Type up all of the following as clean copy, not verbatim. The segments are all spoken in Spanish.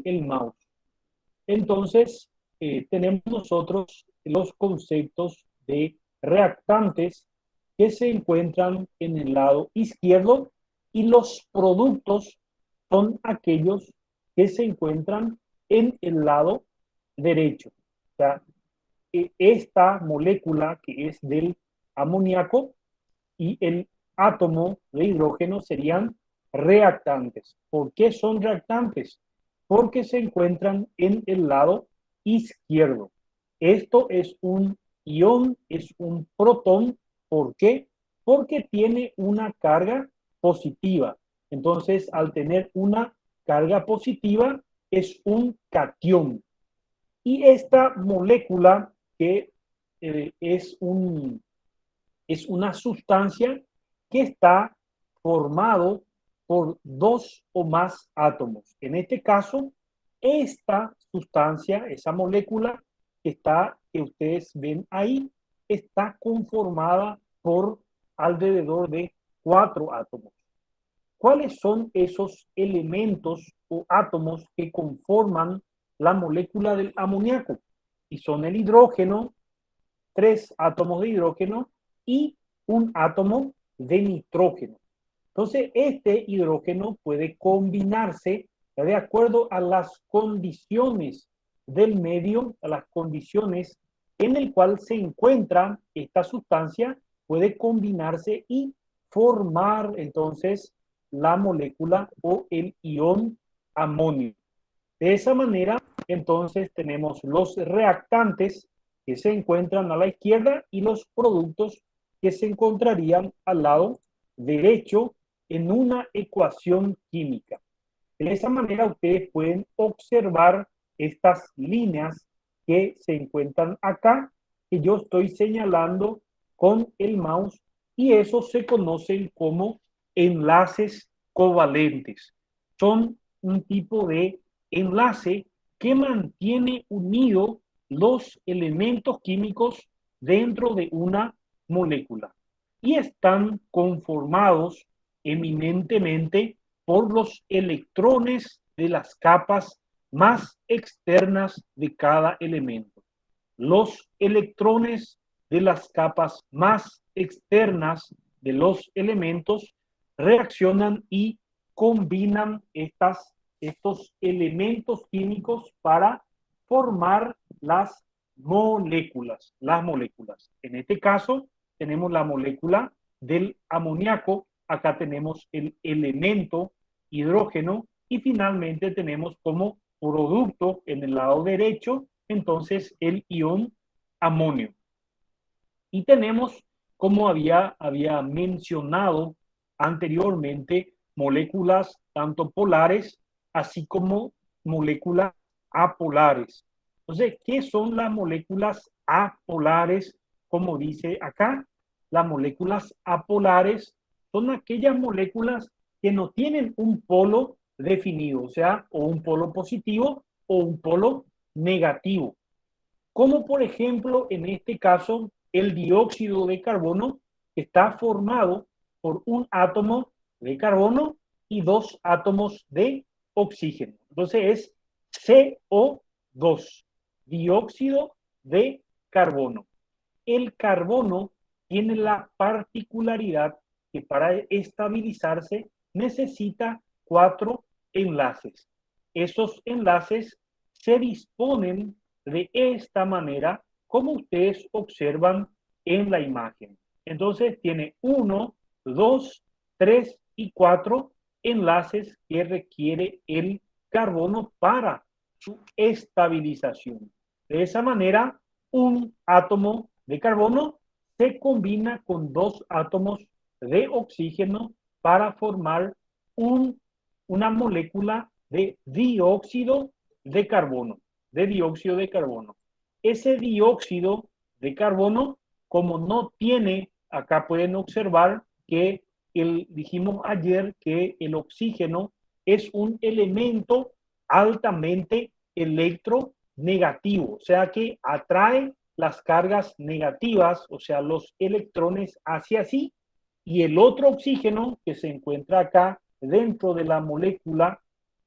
el mouse. Entonces, tenemos nosotros los conceptos de reactantes que se encuentran en el lado izquierdo y los productos son aquellos que se encuentran en el lado derecho. O sea, esta molécula que es del amoníaco y el átomo de hidrógeno serían reactantes. ¿Por qué son reactantes? Porque se encuentran en el lado izquierdo. Esto es un ion, es un protón. ¿Por qué? Porque tiene una carga positiva. Entonces, al tener una carga positiva, es un cation. Y esta molécula que eh, es, un, es una sustancia que está formado por dos o más átomos. En este caso, esta sustancia, esa molécula que ustedes ven ahí, está conformada por alrededor de 4 átomos. ¿Cuáles son esos elementos o átomos que conforman la molécula del amoníaco? Y son el hidrógeno, 3 átomos de hidrógeno y un átomo de nitrógeno. Entonces, este hidrógeno puede combinarse de acuerdo a las condiciones del medio, a las condiciones en el cual se encuentra esta sustancia, puede combinarse y formar entonces la molécula o el ion amonio. De esa manera, entonces tenemos los reactantes que se encuentran a la izquierda y los productos que se encontrarían al lado derecho en una ecuación química. De esa manera ustedes pueden observar estas líneas que se encuentran acá, que yo estoy señalando con el mouse, y esos se conocen como enlaces covalentes. Son un tipo de enlace que mantiene unidos los elementos químicos dentro de una molécula y están conformados eminentemente por los electrones de las capas más externas de cada elemento. Los electrones de las capas más externas de los elementos reaccionan y combinan estos elementos químicos para formar las moléculas. Las moléculas. En este caso, tenemos la molécula del amoníaco, acá tenemos el elemento hidrógeno y finalmente tenemos como producto en el lado derecho entonces el ion amonio. Y tenemos, como había mencionado anteriormente, moléculas tanto polares así como moléculas apolares. Entonces, ¿qué son las moléculas apolares? Como dice acá, las moléculas apolares son aquellas moléculas que no tienen un polo definido, o sea, o un polo positivo o un polo negativo. Como por ejemplo, en este caso, el dióxido de carbono está formado por un átomo de carbono y 2 átomos de oxígeno. Entonces es CO2, dióxido de carbono. El carbono tiene la particularidad que para estabilizarse necesita 4 enlaces. Esos enlaces se disponen de esta manera, como ustedes observan en la imagen. Entonces tiene 1, 2, 3 y 4 enlaces que requiere el carbono para su estabilización. De esa manera, un átomo de carbono se combina con 2 átomos de oxígeno para formar una molécula de dióxido de carbono, Ese dióxido de carbono, como no tiene, acá pueden observar que dijimos ayer que el oxígeno es un elemento altamente electronegativo, o sea que atrae las cargas negativas, o sea, los electrones hacia sí, y el otro oxígeno que se encuentra acá dentro de la molécula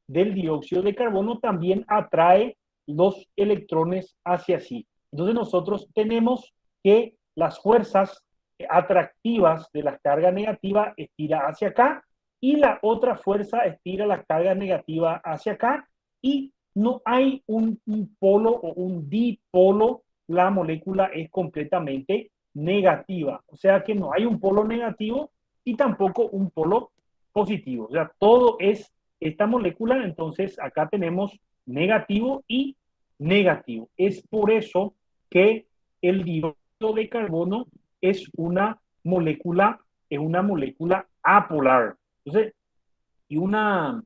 del dióxido de carbono también atrae los electrones hacia sí. Entonces nosotros tenemos que las fuerzas atractivas de la carga negativa estira hacia acá y la otra fuerza estira la carga negativa hacia acá y no hay un polo o un dipolo, la molécula es completamente negativa. O sea que no hay un polo negativo y tampoco un polo positivo. O sea, todo es esta molécula, entonces acá tenemos negativo y negativo. Es por eso que el dióxido de carbono es una molécula apolar. Entonces, y una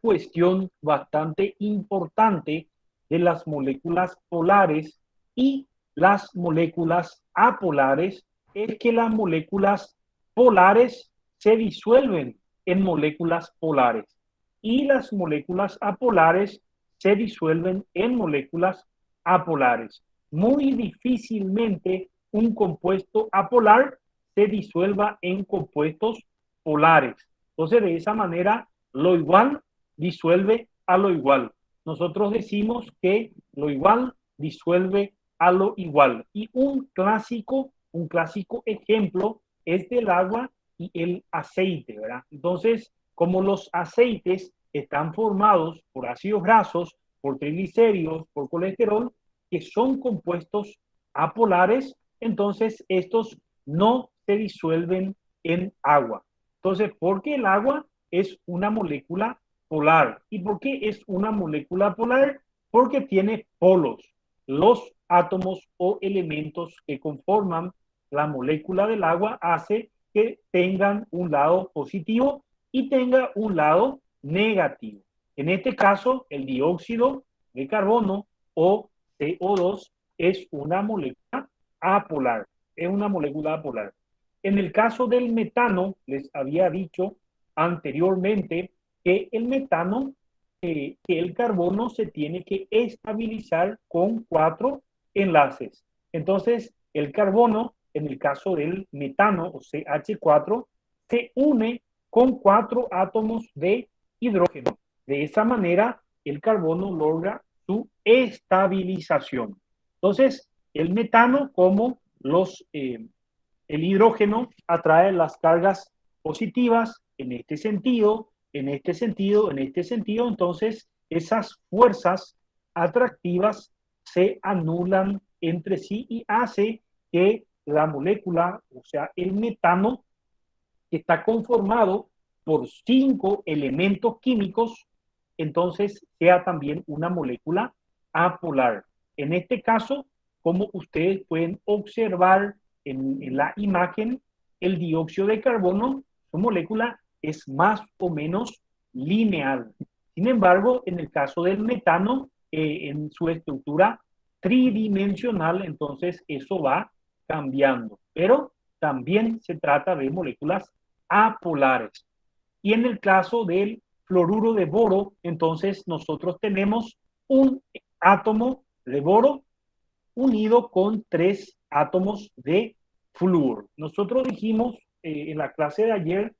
cuestión bastante importante de las moléculas polares y las moléculas apolares es que las moléculas polares se disuelven en moléculas polares y las moléculas apolares se disuelven en moléculas apolares. Muy difícilmente un compuesto apolar se disuelva en compuestos polares. Entonces, de esa manera, lo igual disuelve a lo igual. Nosotros decimos que lo igual disuelve a lo igual. Y un clásico ejemplo es del agua y el aceite, ¿verdad? Entonces, como los aceites están formados por ácidos grasos, por triglicéridos, por colesterol, que son compuestos apolares, entonces estos no se disuelven en agua. Entonces, ¿por qué el agua es una molécula polar? ¿Y por qué es una molécula polar? Porque tiene polos. Los átomos o elementos que conforman la molécula del agua hace que tengan un lado positivo y tenga un lado negativo. En este caso, el dióxido de carbono o CO2 es una molécula apolar. Es una molécula apolar. En el caso del metano, les había dicho anteriormente que el metano, que el carbono se tiene que estabilizar con 4 enlaces. Entonces, el carbono, en el caso del metano o CH4, se une con 4 átomos de hidrógeno. De esa manera, el carbono logra su estabilización. Entonces, el metano, como el hidrógeno, atrae las cargas positivas en este sentido, en este sentido, en este sentido. Entonces, esas fuerzas atractivas se anulan entre sí y hace que la molécula, o sea, el metano, que está conformado por 5 elementos químicos, entonces sea también una molécula apolar. En este caso, como ustedes pueden observar en la imagen, el dióxido de carbono, su molécula es más o menos lineal. Sin embargo, en el caso del metano, en su estructura tridimensional, entonces eso va cambiando. Pero también se trata de moléculas apolares. Y en el caso del fluoruro de boro, entonces nosotros tenemos un átomo de boro unido con 3 átomos de flúor. Nosotros dijimos en la clase de ayer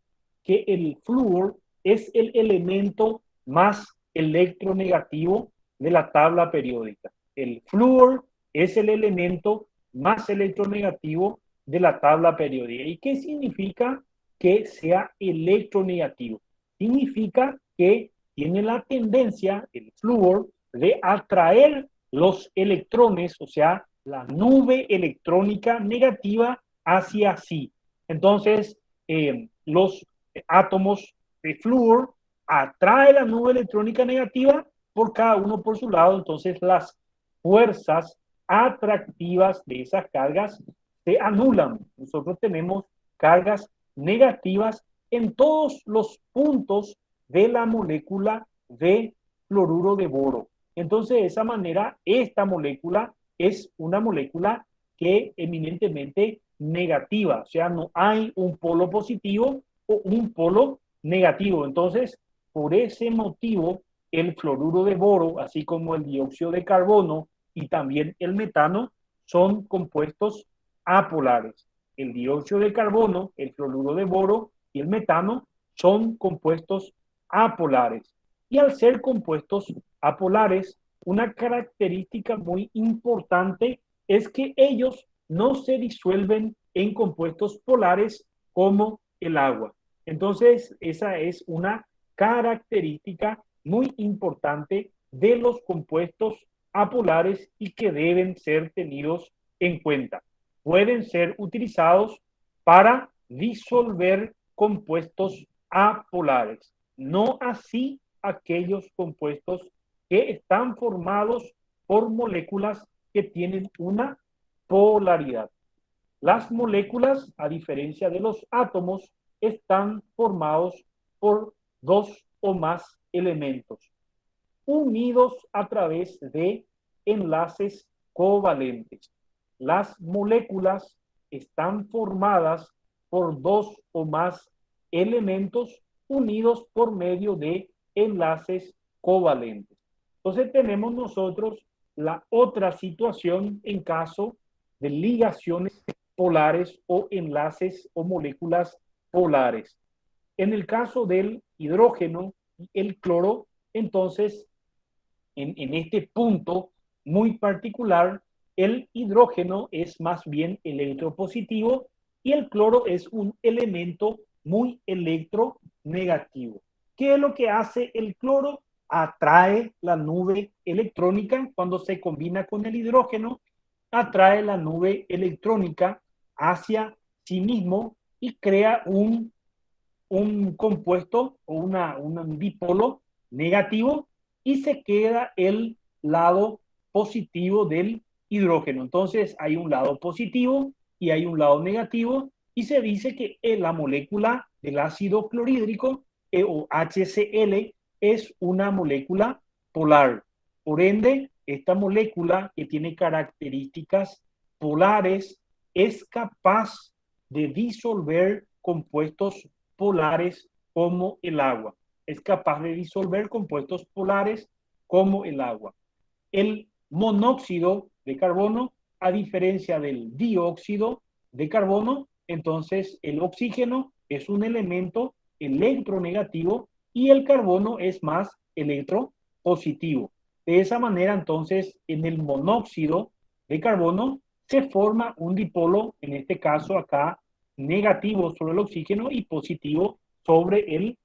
que el flúor es el elemento más electronegativo de la tabla periódica. El flúor es el elemento más electronegativo de la tabla periódica. ¿Y qué significa que sea electronegativo? Significa que tiene la tendencia, el flúor, de atraer los electrones, o sea, la nube electrónica negativa hacia sí. Entonces, los átomos de flúor atraen la nube electrónica negativa por cada uno por su lado. Entonces, las fuerzas atractivas de esas cargas se anulan. Nosotros tenemos cargas negativas en todos los puntos de la molécula de fluoruro de boro. Entonces, de esa manera, esta molécula es una molécula que eminentemente negativa, o sea, no hay un polo positivo o un polo negativo. Entonces, por ese motivo, el fluoruro de boro, así como el dióxido de carbono y también el metano, son compuestos apolares. El dióxido de carbono, el fluoruro de boro y el metano son compuestos apolares. Y al ser compuestos apolares, una característica muy importante es que ellos no se disuelven en compuestos polares como el agua. Entonces, esa es una característica muy importante de los compuestos apolares y que deben ser tenidos en cuenta. Pueden ser utilizados para disolver compuestos apolares, no así aquellos compuestos que están formados por moléculas que tienen una polaridad. Las moléculas, a diferencia de los átomos, están formados por dos o más elementos, unidos a través de enlaces covalentes. Las moléculas están formadas por dos o más elementos unidos por medio de enlaces covalentes. Entonces tenemos nosotros la otra situación en caso de ligaciones polares o enlaces o moléculas polares. En el caso del hidrógeno y el cloro, entonces, en este punto muy particular, el hidrógeno es más bien electropositivo y el cloro es un elemento muy electronegativo. ¿Qué es lo que hace el cloro? Atrae la nube electrónica cuando se combina con el hidrógeno, atrae la nube electrónica hacia sí mismo y crea un compuesto o un dipolo negativo y se queda el lado positivo del hidrógeno. Entonces hay un lado positivo y hay un lado negativo y se dice que la molécula del ácido clorhídrico o HCl es una molécula polar. Por ende, esta molécula que tiene características polares es capaz de disolver compuestos polares como el agua. Es capaz de disolver compuestos polares como el agua. El monóxido de carbono, a diferencia del dióxido de carbono, entonces el oxígeno es un elemento electronegativo y el carbono es más electropositivo. De esa manera, entonces, en el monóxido de carbono se forma un dipolo, en este caso acá, negativo sobre el oxígeno y positivo sobre el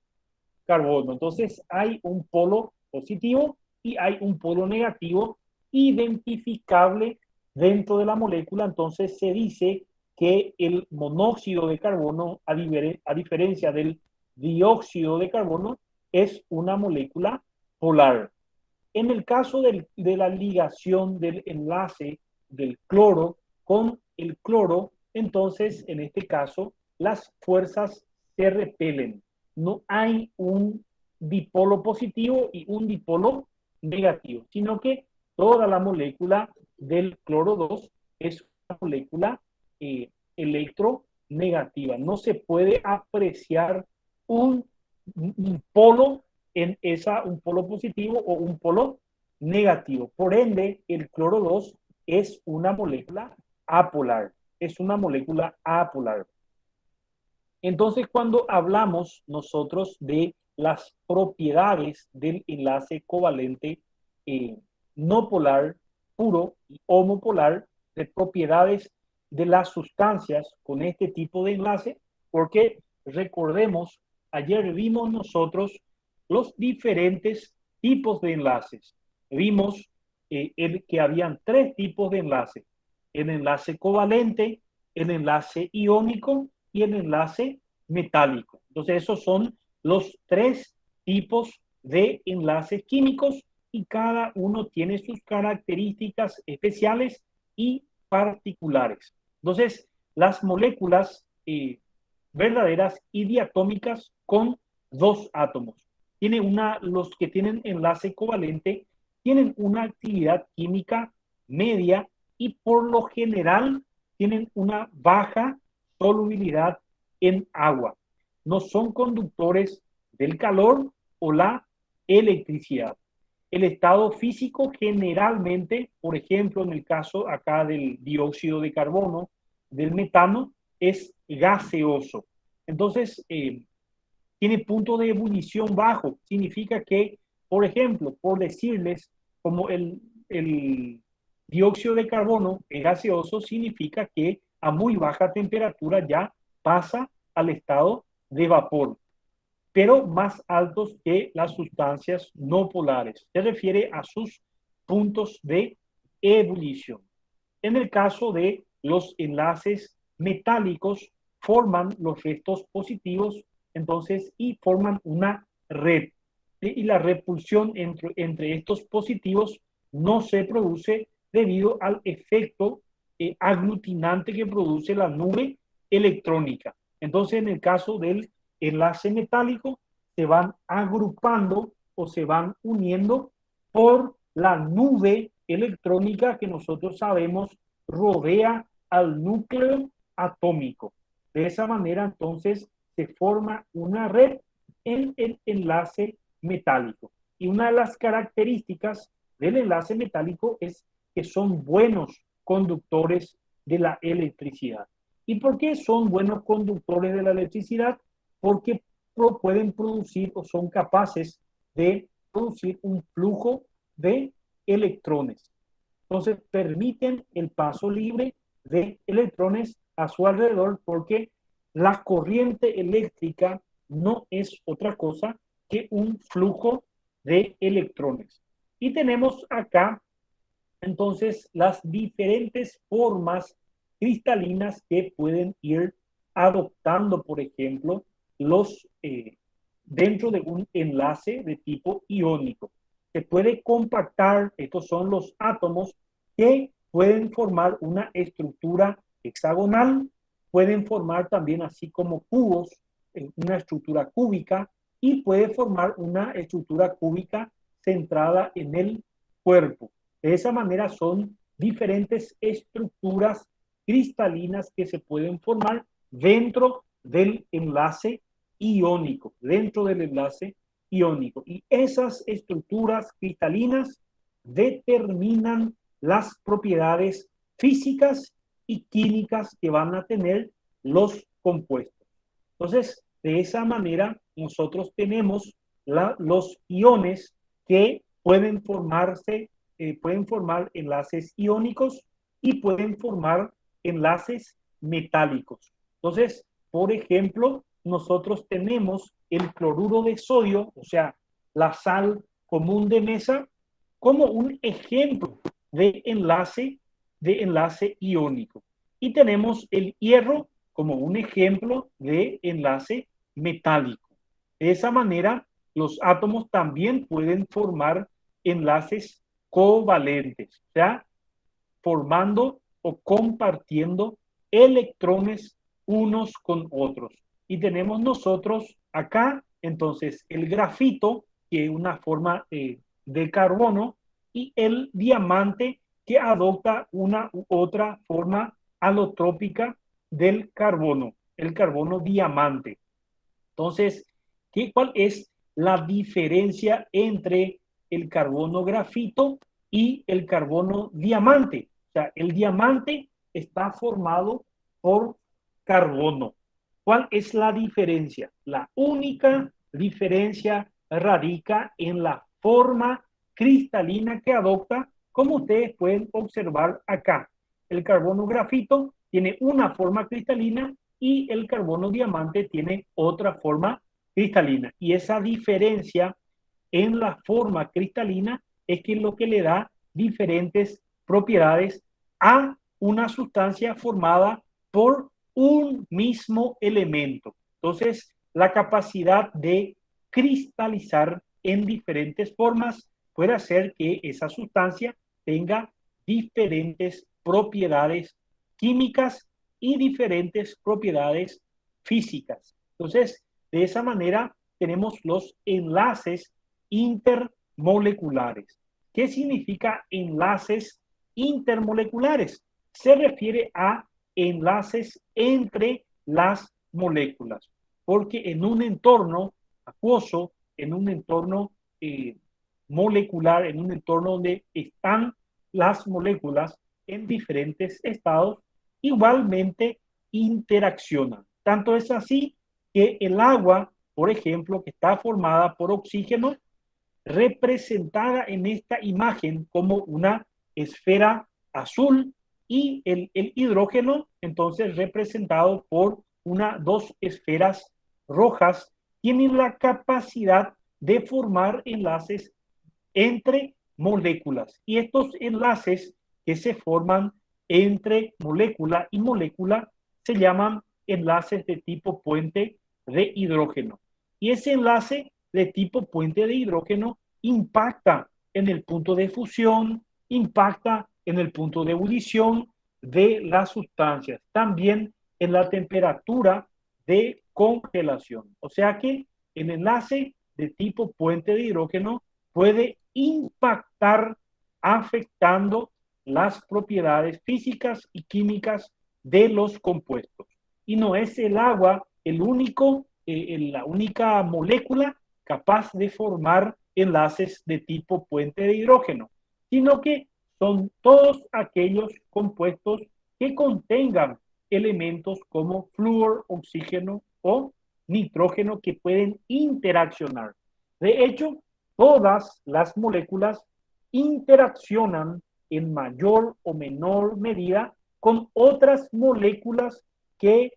carbono. Entonces hay un polo positivo y hay un polo negativo identificable dentro de la molécula. Entonces se dice que el monóxido de carbono, a diferencia del dióxido de carbono, es una molécula polar. En el caso de la ligación del enlace del cloro con el cloro, entonces en este caso las fuerzas se repelen. No hay un dipolo positivo y un dipolo negativo, sino que toda la molécula del cloro 2 es una molécula electronegativa. No se puede apreciar un polo en un polo positivo o un polo negativo. Por ende, el cloro 2 es una molécula apolar. Es una molécula apolar. Entonces, cuando hablamos nosotros de las propiedades del enlace covalente no polar, puro y homopolar, de propiedades de las sustancias con este tipo de enlace, porque recordemos, ayer vimos nosotros los diferentes tipos de enlaces. Vimos que habían tres tipos de enlace: el enlace covalente, el enlace iónico y el enlace metálico. Entonces, esos son los tres tipos de enlaces químicos y cada uno tiene sus características especiales y particulares. Entonces, las moléculas verdaderas y diatómicas con dos átomos. Los que tienen enlace covalente tienen una actividad química media y por lo general tienen una baja solubilidad en agua. No son conductores del calor o la electricidad. El estado físico generalmente, por ejemplo, en el caso acá del dióxido de carbono, del metano, es gaseoso. Entonces, tiene punto de ebullición bajo. Significa que Por ejemplo, por decirles, como el dióxido de carbono es gaseoso, significa que a muy baja temperatura ya pasa al estado de vapor, pero más altos que las sustancias no polares. Se refiere a sus puntos de ebullición. En el caso de los enlaces metálicos, forman los restos positivos, entonces, y forman una red. Y la repulsión entre estos positivos no se produce debido al efecto aglutinante que produce la nube electrónica. Entonces, en el caso del enlace metálico, se van agrupando o se van uniendo por la nube electrónica que nosotros sabemos rodea al núcleo atómico. De esa manera, entonces, se forma una red en el enlace metálico. Y una de las características del enlace metálico es que son buenos conductores de la electricidad. ¿Y por qué son buenos conductores de la electricidad? Porque pueden producir o son capaces de producir un flujo de electrones. Entonces permiten el paso libre de electrones a su alrededor porque la corriente eléctrica no es otra cosa que un flujo de electrones. Y tenemos acá entonces las diferentes formas cristalinas que pueden ir adoptando, por ejemplo, los dentro de un enlace de tipo iónico. Se puede compactar, estos son los átomos que pueden formar una estructura hexagonal, pueden formar también así como cubos, una estructura cúbica, y puede formar una estructura cúbica centrada en el cuerpo. De esa manera son diferentes estructuras cristalinas que se pueden formar dentro del enlace iónico, dentro del enlace iónico. Y esas estructuras cristalinas determinan las propiedades físicas y químicas que van a tener los compuestos. Entonces, de esa manera, nosotros tenemos los iones que pueden formar enlaces iónicos y pueden formar enlaces metálicos. Entonces, por ejemplo, nosotros tenemos el cloruro de sodio, o sea, la sal común de mesa, como un ejemplo de enlace iónico. Y tenemos el hierro como un ejemplo de enlace metálico. De esa manera, los átomos también pueden formar enlaces covalentes, o sea, formando o compartiendo electrones unos con otros. Y tenemos nosotros acá, entonces, el grafito, que es una forma de carbono, y el diamante, que adopta una u otra forma alotrópica del carbono, el carbono diamante. Entonces, ¿cuál es la diferencia entre el carbono grafito y el carbono diamante? O sea, el diamante está formado por carbono. ¿Cuál es la diferencia? La única diferencia radica en la forma cristalina que adopta, como ustedes pueden observar acá. El carbono grafito tiene una forma cristalina y el carbono diamante tiene otra forma cristalina. Y esa diferencia en la forma cristalina es que lo que le da diferentes propiedades a una sustancia formada por un mismo elemento. Entonces, la capacidad de cristalizar en diferentes formas puede hacer que esa sustancia tenga diferentes propiedades químicas y diferentes propiedades físicas. Entonces, de esa manera tenemos los enlaces intermoleculares. ¿Qué significa enlaces intermoleculares? Se refiere a enlaces entre las moléculas, porque en un entorno acuoso, en un entorno molecular, en un entorno donde están las moléculas en diferentes estados, igualmente interaccionan. Tanto es así que el agua, por ejemplo, que está formada por oxígeno, representada en esta imagen como una esfera azul y el hidrógeno entonces representado por dos esferas rojas, tienen la capacidad de formar enlaces entre moléculas. Y estos enlaces que se forman entre molécula y molécula se llaman enlaces de tipo puente de hidrógeno. Y ese enlace de tipo puente de hidrógeno impacta en el punto de fusión, impacta en el punto de ebullición de las sustancias, también en la temperatura de congelación. O sea que el enlace de tipo puente de hidrógeno puede impactar afectando las propiedades físicas y químicas de los compuestos. Y no es el agua la única molécula capaz de formar enlaces de tipo puente de hidrógeno, sino que son todos aquellos compuestos que contengan elementos como flúor, oxígeno o nitrógeno que pueden interaccionar. De hecho, todas las moléculas interaccionan en mayor o menor medida con otras moléculas que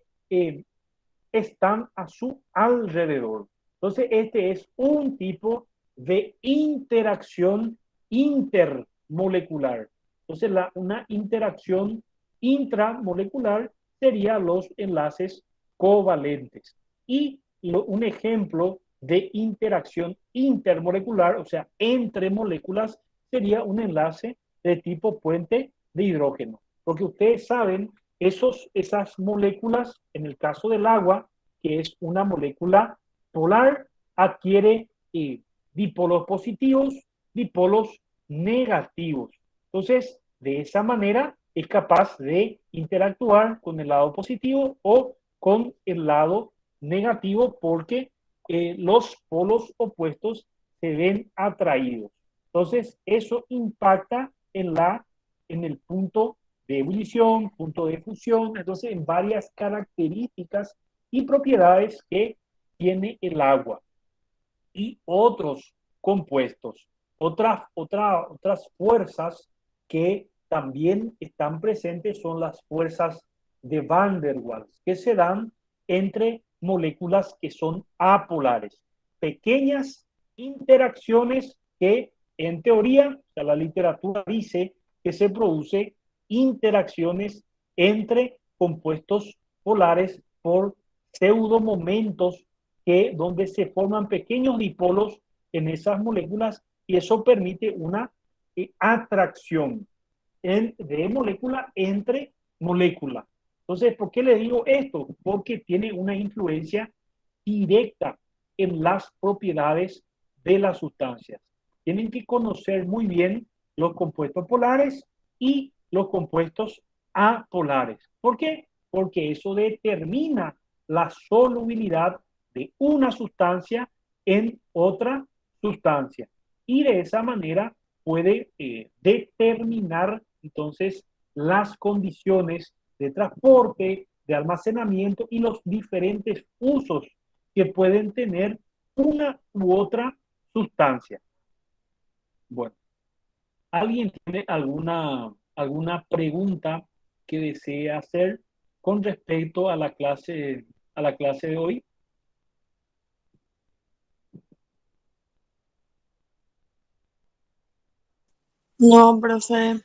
están a su alrededor. Entonces, este es un tipo de interacción intermolecular. Entonces, una interacción intramolecular sería los enlaces covalentes. Y un ejemplo de interacción intermolecular, o sea, entre moléculas, sería un enlace de tipo puente de hidrógeno. Porque ustedes saben, esas moléculas, en el caso del agua, que es una molécula polar, adquiere dipolos positivos, dipolos negativos. Entonces, de esa manera es capaz de interactuar con el lado positivo o con el lado negativo porque los polos opuestos se ven atraídos. Entonces, eso impacta en el punto de ebullición, punto de fusión, entonces en varias características y propiedades que tiene el agua y otros compuestos. Otras fuerzas que también están presentes son las fuerzas de Van der Waals, que se dan entre moléculas que son apolares. Pequeñas interacciones que en teoría, o sea, la literatura dice que se produce interacciones entre compuestos polares por pseudomomentos donde se forman pequeños dipolos en esas moléculas y eso permite una atracción de molécula entre molécula. Entonces, ¿por qué les digo esto? Porque tiene una influencia directa en las propiedades de las sustancias. Tienen que conocer muy bien los compuestos polares y los compuestos apolares. ¿Por qué? Porque eso determina la solubilidad de una sustancia en otra sustancia. Y de esa manera puede determinar entonces las condiciones de transporte, de almacenamiento y los diferentes usos que pueden tener una u otra sustancia. Bueno, ¿alguien tiene alguna pregunta que desee hacer con respecto a la clase de hoy? No, profe.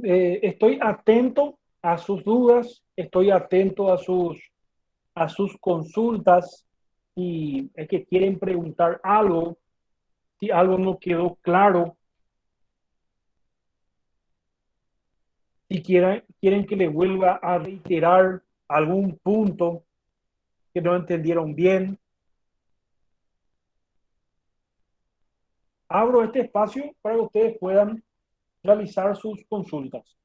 Estoy atento a sus dudas, estoy atento a sus consultas, si es que quieren preguntar algo, si algo no quedó claro, si quieren que le vuelva a reiterar algún punto que no entendieron bien. Abro este espacio para que ustedes puedan realizar sus consultas.